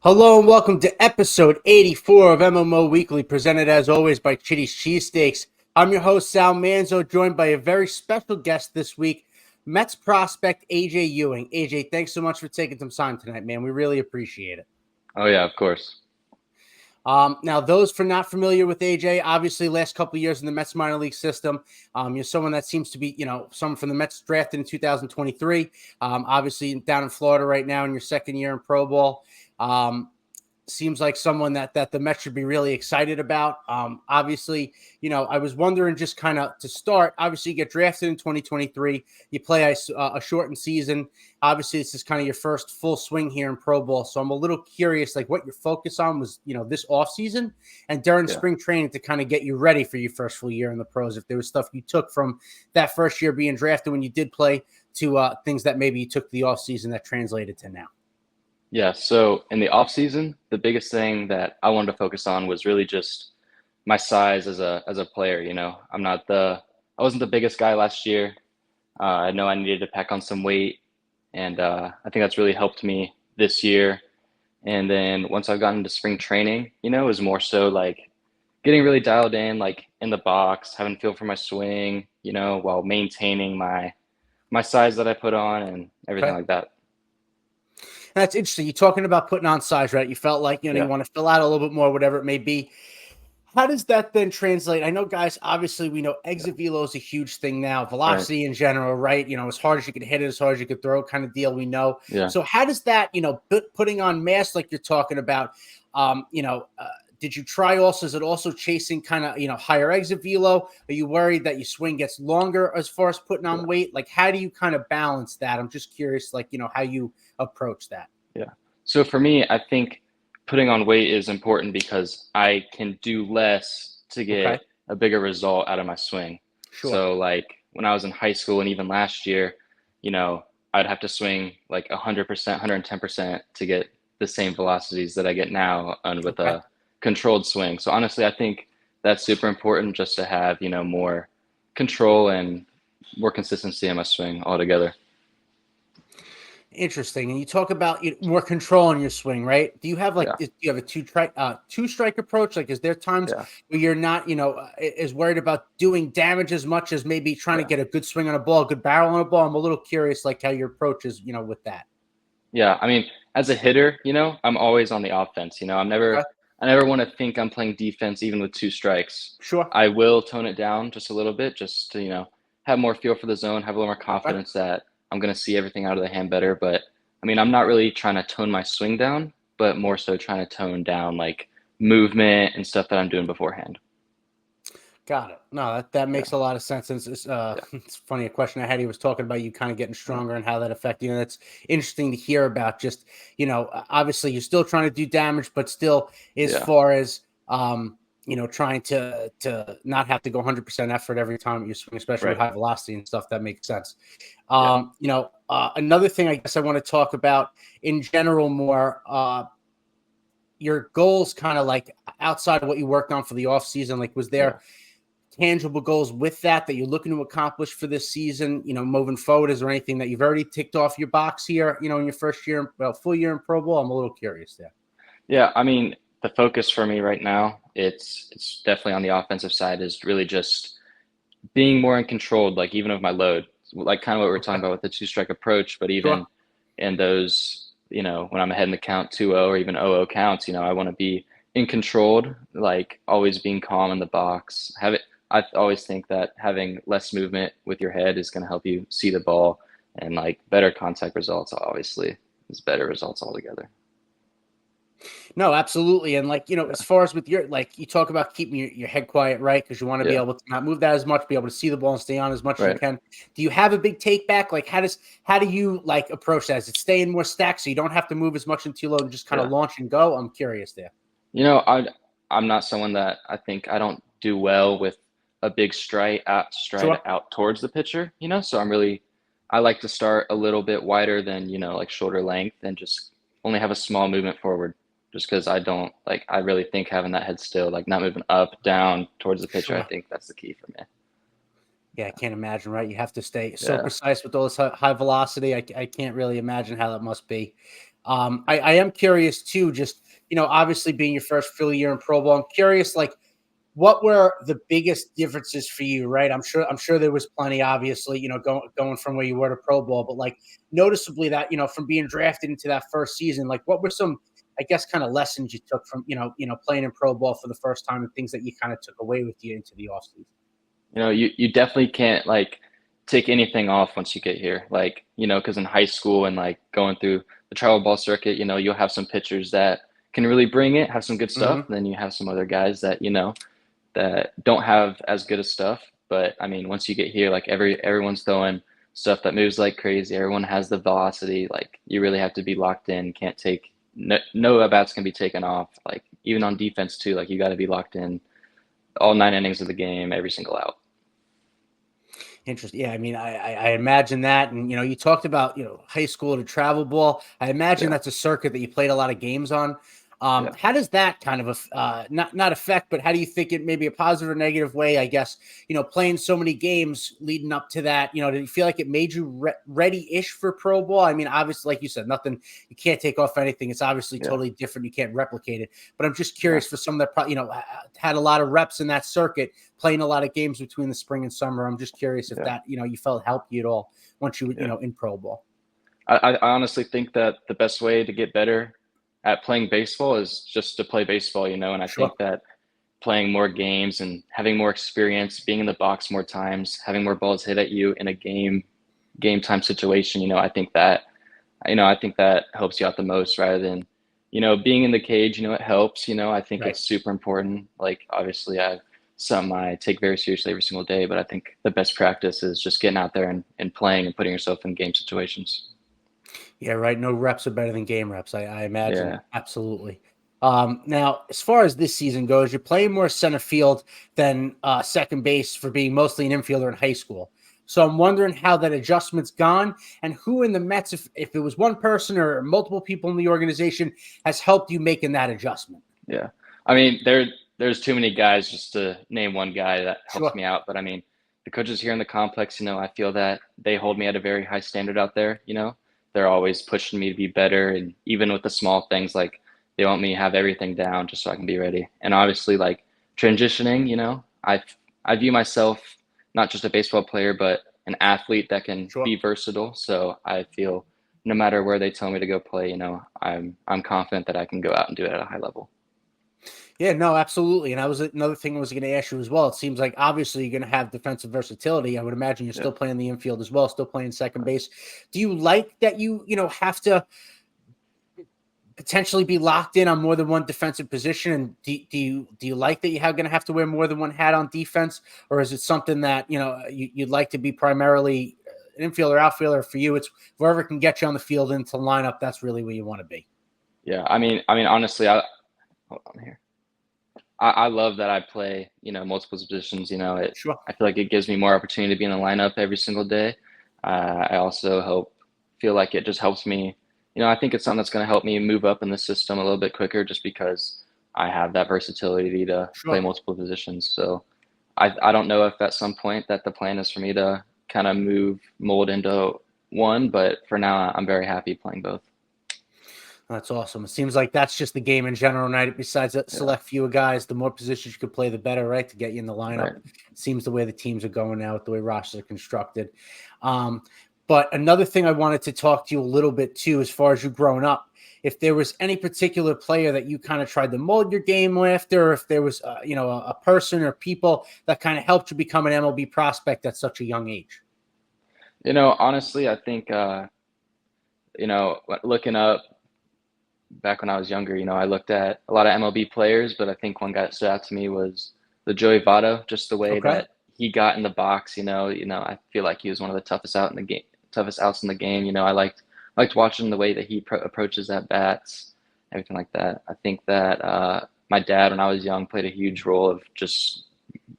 Hello and welcome to episode 84 of MMO Weekly, presented as always by Chiddy's Cheesesteaks. I'm your host, Sal Manzo, joined by a very special guest this week, Mets prospect AJ Ewing. AJ, thanks so much for taking some time tonight, man. We really appreciate it. Oh, yeah, of course. Now, those for not familiar with AJ, obviously last couple of years in the Mets minor league system, you're someone that seems to be, someone from the Mets drafted in 2023, obviously down in Florida right now in your second year in pro ball. Seems like someone that the Mets should be really excited about. Obviously, I was wondering just kind of to start, obviously you get drafted in 2023, you play a shortened season. Obviously, this is kind of your first full swing here in pro ball. So I'm a little curious, like what your focus on was, this off season and during spring training to kind of get you ready for your first full year in the pros. If there was stuff you took from that first year being drafted when you did play to things that maybe you took the off season that translated to now. Yeah, so in the off season, the biggest thing that I wanted to focus on was really just my size as a player. I wasn't the biggest guy last year. I know I needed to pack on some weight, and I think that's really helped me this year. And then once I've gotten into spring training, it was more so like getting really dialed in, like in the box, having feel for my swing, while maintaining my size that I put on and everything like that. That's interesting. You're talking about putting on size, right? You felt like, you want to fill out a little bit more, whatever it may be. How does that then translate? I know, guys, obviously we know exit velo is a huge thing now. Velocity in general, right? As hard as you can hit it, as hard as you can throw kind of deal, we know. Yeah. So how does that, putting on mass like you're talking about, did you try also, is it also chasing kind of, higher exit velo? Are you worried that your swing gets longer as far as putting on weight? Like, how do you kind of balance that? I'm just curious, like, how you approach that. Yeah. So for me, I think putting on weight is important because I can do less to get a bigger result out of my swing. Sure. So like when I was in high school and even last year, I'd have to swing like 100%, 110% to get the same velocities that I get now with a controlled swing. So honestly, I think that's super important just to have, more control and more consistency in my swing altogether. Interesting. And you talk about more control on your swing, right? Do you have do you have a two strike approach? Like, is there times where you're not, as worried about doing damage as much as maybe trying to get a good swing on a ball, a good barrel on a ball? I'm a little curious, like how your approach is, with that. Yeah. I mean, as a hitter, I'm always on the offense. I never want to think I'm playing defense, even with two strikes. Sure. I will tone it down just a little bit, just to, have more feel for the zone, have a little more confidence that I'm going to see everything out of the hand better. But I mean, I'm not really trying to tone my swing down, but more so trying to tone down like movement and stuff that I'm doing beforehand. Got it. No, that makes a lot of sense. It's funny. A question I had, he was talking about you kind of getting stronger and how that affected you. That's interesting to hear about. Just, obviously you're still trying to do damage, but still as far as, trying to not have to go 100% effort every time you swing, especially with high velocity and stuff. That makes sense. Another thing I guess I want to talk about in general more, your goals kind of like outside of what you worked on for the off season, like was there tangible goals with that you're looking to accomplish for this season, moving forward? Is there anything that you've already ticked off your box here, in your first year, full year in pro ball? I'm a little curious there. Yeah. I mean, the focus for me right now, it's definitely on the offensive side, is really just being more in control, like even of my load, like kind of what we were talking about with the two strike approach, but even in those, when I'm ahead in the count 2-0 or even 0-0 counts, I want to be in controlled, like always being calm in the box. I always think that having less movement with your head is going to help you see the ball, and like better contact results obviously is better results altogether. No, absolutely. And like, as far as with your, like you talk about keeping your head quiet, right? Because you want to be able to not move that as much, be able to see the ball and stay on as much as you can. Do you have a big take back? Like how do you like approach that? Is it stay in more stacks so you don't have to move as much into your load and just kind of launch and go? I'm curious there. I'm not someone that I don't do well with a big stride out towards the pitcher, so I like to start a little bit wider than, like shoulder length, and just only have a small movement forward, just because I really think having that head still, like not moving up, down towards the pitcher, I think that's the key for me. Yeah, I can't imagine, right? You have to stay so precise with all this high velocity. I can't really imagine how that must be. I am curious too, just, obviously being your first full year in pro ball, I'm curious, like, what were the biggest differences for you, right? I'm sure there was plenty, obviously, going from where you were to pro ball, but like noticeably that, from being drafted into that first season, like what were some, I guess, kind of lessons you took from, playing in pro ball for the first time and things that you kind of took away with you into the offseason? You definitely can't like take anything off once you get here. Like, because in high school and like going through the travel ball circuit, you'll have some pitchers that can really bring it, have some good stuff. Hmm. And then you have some other guys that, that don't have as good of stuff. But I mean, once you get here, like everyone's throwing stuff that moves like crazy. Everyone has the velocity. Like you really have to be locked in. Can't take no at bats can be taken off. Like even on defense too. Like you got to be locked in all 9 innings of the game, every single out. Interesting. Yeah, I mean, I imagine that, and you talked about high school to travel ball. I imagine Yeah, that's a circuit that you played a lot of games on. yeah. How does that kind of not affect, but how do you think it maybe a positive or negative way? I guess playing so many games leading up to that. Did you feel like it made you ready-ish for pro ball? I mean, obviously, like you said, nothing. You can't take off anything. It's obviously Yeah, totally different. You can't replicate it. But I'm just yeah, curious for some that had a lot of reps in that circuit, playing a lot of games between the spring and summer. I'm just curious if yeah, that, you felt helped you at all once you, yeah. in pro ball. I honestly think that the best way to get better at playing baseball is just to play baseball, and I Sure. think that playing more games and having more experience, being in the box more times, having more balls hit at you in a game time situation, I think that helps you out the most rather than, being in the cage, it helps, I think Right. it's super important. Like obviously something I take very seriously every single day, but I think the best practice is just getting out there and playing and putting yourself in game situations. Yeah. Right. No reps are better than game reps. I imagine. Yeah. Absolutely. Now, as far as this season goes, you're playing more center field than second base for being mostly an infielder in high school. So I'm wondering how that adjustment's gone and who in the Mets, if it was one person or multiple people in the organization, has helped you making that adjustment. Yeah. I mean, there's too many guys just to name one guy that helps Sure. me out. But I mean, the coaches here in the complex, I feel that they hold me at a very high standard out there. They're always pushing me to be better. And even with the small things, like they want me to have everything down just so I can be ready. And obviously, like transitioning, I view myself not just a baseball player, but an athlete that can Sure. be versatile. So I feel no matter where they tell me to go play, I'm confident that I can go out and do it at a high level. Yeah, no, absolutely. And that was another thing I was going to ask you as well. It seems like obviously you're going to have defensive versatility. I would imagine you're Yeah. still playing the infield as well, still playing second base. Do you like that have to potentially be locked in on more than one defensive position? And do you like that you're going to have to wear more than one hat on defense? Or is it something that, you'd like to be primarily an infielder, outfielder? For you, it's wherever can get you on the field into lineup. That's really where you want to be. Yeah. I mean, honestly, hold on here. I love that I play, multiple positions. Sure. I feel like it gives me more opportunity to be in the lineup every single day. I also feel like it just helps me. I think it's something that's going to help me move up in the system a little bit quicker, just because I have that versatility to play Sure. multiple positions. So I don't know if at some point that the plan is for me to kind of mold into one, but for now I'm very happy playing both. That's awesome. It seems like that's just the game in general, right? Besides that Yeah. select few guys, the more positions you could play, the better, right? To get you in the lineup. Right. Seems the way the teams are going now, with the way rosters are constructed. Um, but another thing I wanted to talk to you a little bit too, as far as you growing up, if there was any particular player that you kind of tried to mold your game after, or if there was, a person or people that kind of helped you become an MLB prospect at such a young age. Honestly, I think looking up back when I was younger, I looked at a lot of MLB players, but I think one guy that stood out to me was the Joey Votto, just the way Okay. that he got in the box. I feel like he was one of the toughest outs in the game. I liked watching the way that he approaches at bats, everything like that. I think that my dad, when I was young, played a huge role of just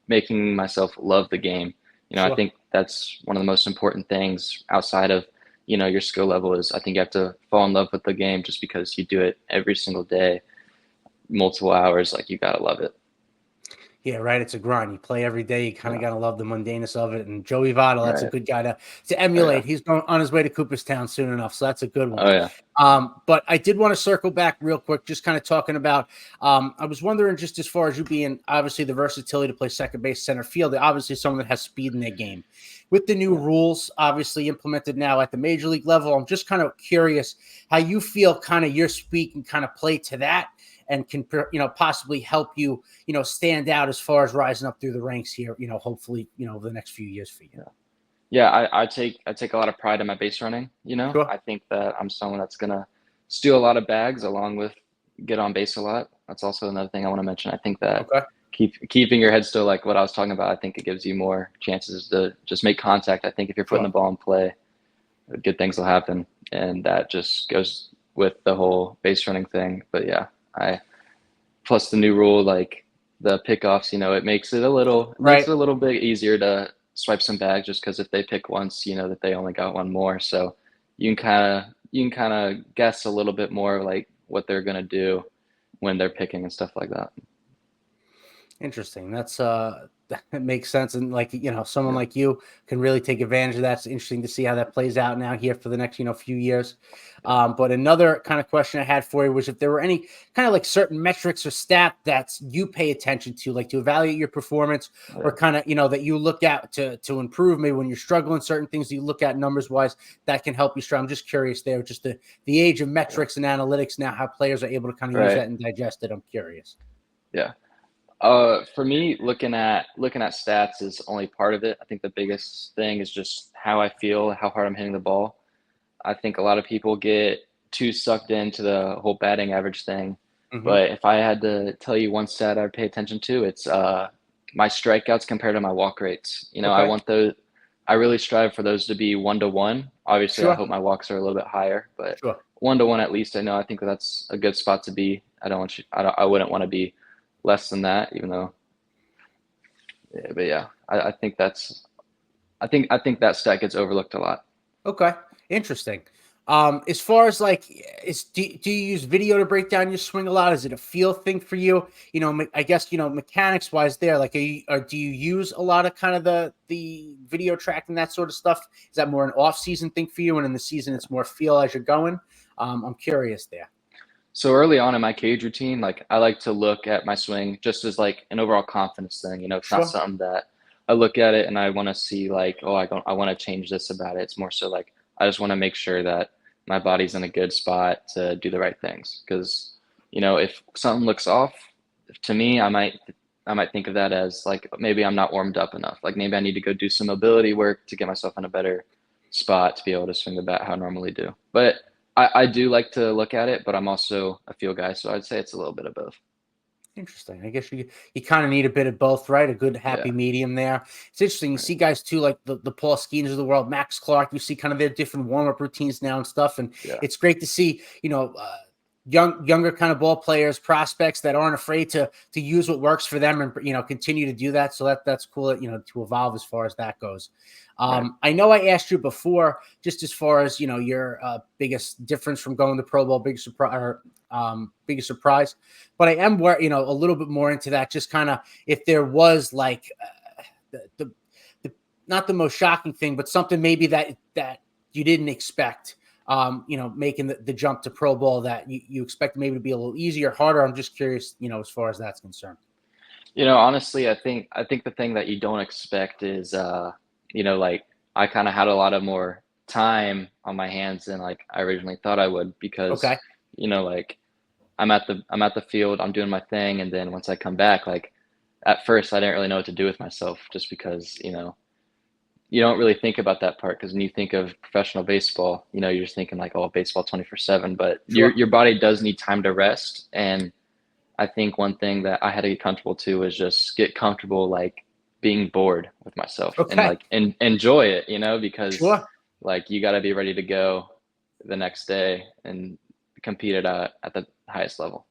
making myself love the game. I Sure. think that's one of the most important things outside of, your skill level is I think you have to fall in love with the game just because you do it every single day, multiple hours, like you gotta love it. Yeah, right. It's a grind. You play every day. You kind of Yeah. gotta love the mundaneness of it. And Joey Votto, that's a Right. good guy to Oh yeah. emulate. He's going on his way to Cooperstown soon enough, so that's a good one. Oh yeah. But I did want to circle back real quick, just kind of talking about. I was wondering, just as far as you being obviously the versatility to play second base, center field, obviously someone that has speed in their game. With the new Yeah. rules, obviously implemented now at the major league level, I'm just kind of curious how you feel, kind of your speed can kind of play to that, and can possibly help you stand out as far as rising up through the ranks here, hopefully, over the next few years for you. Yeah. Yeah, I take a lot of pride in my base running. Sure. I think that I'm someone that's gonna steal a lot of bags along with get on base a lot. That's also another thing I want to mention. I think that Okay. keeping your head still, like what I was talking about, I think it gives you more chances to just make contact. I think if you're putting Sure. the ball in play, good things will happen, and that just goes with the whole base running thing. But yeah, I plus the new rule, like the pickoffs, it makes it Right. a little bit easier to swipe some bags just because if they pick once, that they only got one more. So you can kind of guess a little bit more like what they're gonna do when they're picking and stuff like that. Interesting. That's that makes sense. And like, someone Yeah. like you can really take advantage of that. It's interesting to see how that plays out now here for the next, few years. Yeah. But another kind of question I had for you was if there were any kind of like certain metrics or stat that you pay attention to, like to evaluate your performance, or Yeah. kind of, that you look at to improve, maybe when you're struggling, certain things that you look at numbers wise that can help you strong. I'm just curious there, just the age of Yeah. metrics and analytics now, how players are able to kind of use Right. that and digest it. I'm curious. Yeah. For me, looking at stats is only part of it. I think the biggest thing is just how I feel, how hard I'm hitting the ball. I think a lot of people get too sucked into the whole batting average thing. Hmm. But if I had to tell you one stat I'd pay attention to, it's my strikeouts compared to my walk rates. I Okay. want those. I really strive for those to be 1-to-1. Obviously, I Sure. hope my walks are a little bit higher, but Sure. 1-to-1 at least. I think that's a good spot to be. I don't want you. I wouldn't want to be less than that, even though. Yeah, but yeah, I think that's. I think that stat gets overlooked a lot. Okay. Interesting. As far as like, do you use video to break down your swing a lot? Is it a feel thing for you? I guess, mechanics wise there, like, do you use a lot of kind of the video tracking, that sort of stuff? Is that more an off season thing for you? And in the season, it's more feel as you're going. I'm curious there. So early on in my cage routine, like I like to look at my swing just as like an overall confidence thing. It's not Sure. something that I look at it and I want to see like, oh, I want to change this about it. It's more so like I just want to make sure that my body's in a good spot to do the right things. Because if something looks off, to me, I might think of that as like maybe I'm not warmed up enough. Like maybe I need to go do some mobility work to get myself in a better spot to be able to swing the bat how I normally do. But I do like to look at it, but I'm also a feel guy, so I'd say it's a little bit of both. Interesting. I guess you kind of need a bit of both, right? A good happy Yeah. medium there. It's interesting. You Right. see guys too, like the Paul Skeens of the world, Max Clark. You see kind of their different warm up routines now and stuff, and Yeah. it's great to see. Younger kind of ball players, prospects that aren't afraid to use what works for them, and continue to do that. So that's cool. To evolve as far as that goes. Right. I know I asked you before, just as far as your biggest difference from going to Pro Bowl, biggest surprise. But I am a little bit more into that. Just kind of if there was like the not the most shocking thing, but something maybe that you didn't expect. Making the jump to Pro Bowl that you expect maybe to be a little easier, harder. I'm just curious, as far as that's concerned. Honestly, I think the thing that you don't expect is like I kind of had a lot of more time on my hands than like I originally thought I would because Okay. like I'm at the field, I'm doing my thing, and then once I come back, like at first I didn't really know what to do with myself just because you don't really think about that part because when you think of professional baseball, you're just thinking like, oh, baseball 24/7, but your Sure. your body does need time to rest. And I think one thing that I had to get comfortable to is just get comfortable like being bored with myself and Okay. like and enjoy it, because Sure. like you got to be ready to go the next day and compete at the highest level.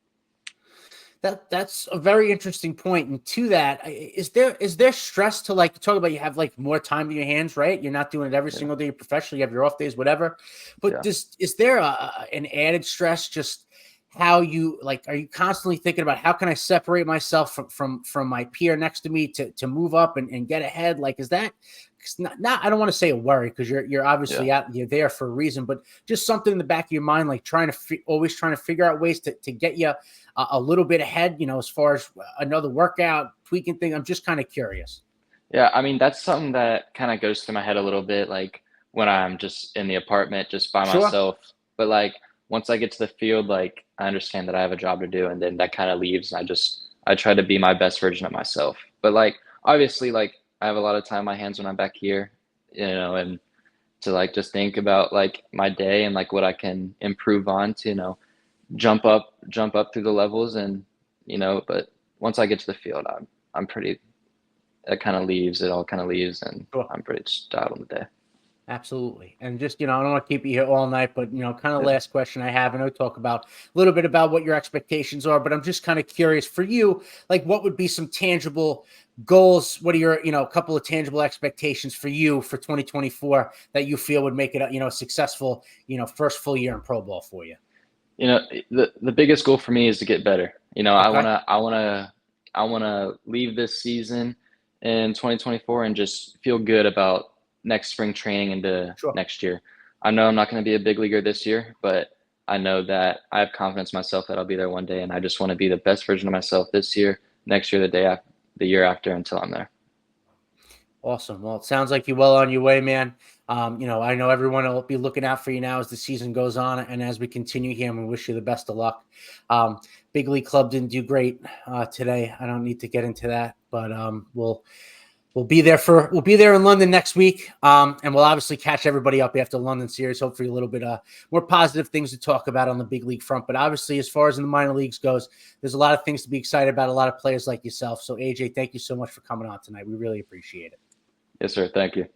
That's a very interesting point. And to that, is there stress to like talk about? You have like more time in your hands, right? You're not doing it every Yeah. single day professionally. You have your off days, whatever. But Yeah. is there an added stress just how you like, are you constantly thinking about how can I separate myself from my peer next to me to move up and get ahead? Like, is that not I don't want to say a worry because you're Yeah. obviously out, you're there for a reason, but just something in the back of your mind, like always trying to figure out ways to get you a little bit ahead, as far as another workout, tweaking thing. I'm just kind of curious. Yeah, I mean, that's something that kind of goes through my head a little bit, like when I'm just in the apartment just by Sure. myself. But like once I get to the field, like I understand that I have a job to do, and then that kind of leaves. And I try to be my best version of myself. But like obviously, like I have a lot of time on my hands when I'm back here, and to like just think about like my day and like what I can improve on to, jump up through the levels and but once I get to the field, I'm pretty it all kind of leaves, and Sure. I'm pretty just out on the day. Absolutely. And just, I don't want to keep you here all night, but, kind of Yeah. last question I have, and I'll talk about a little bit about what your expectations are, but I'm just kind of curious for you, like what would be some tangible goals? What are your, a couple of tangible expectations for you for 2024 that you feel would make it, a successful, first full year in pro ball for you? The biggest goal for me is to get better. Okay. I wanna leave this season in 2024 and just feel good about next spring training into Sure. next year. I know I'm not going to be a big leaguer this year, but I know that I have confidence in myself that I'll be there one day, and I just want to be the best version of myself this year, next year, the year after, until I'm there. Awesome. Well, it sounds like you're well on your way, man. I know everyone will be looking out for you now as the season goes on and as we continue here, and we wish you the best of luck. Big League Club didn't do great today. I don't need to get into that, but we'll be there in London next week, and we'll obviously catch everybody up after the London series. Hopefully, a little bit more positive things to talk about on the big league front. But obviously, as far as in the minor leagues goes, there's a lot of things to be excited about. A lot of players like yourself. So, AJ, thank you so much for coming on tonight. We really appreciate it. Yes, sir. Thank you.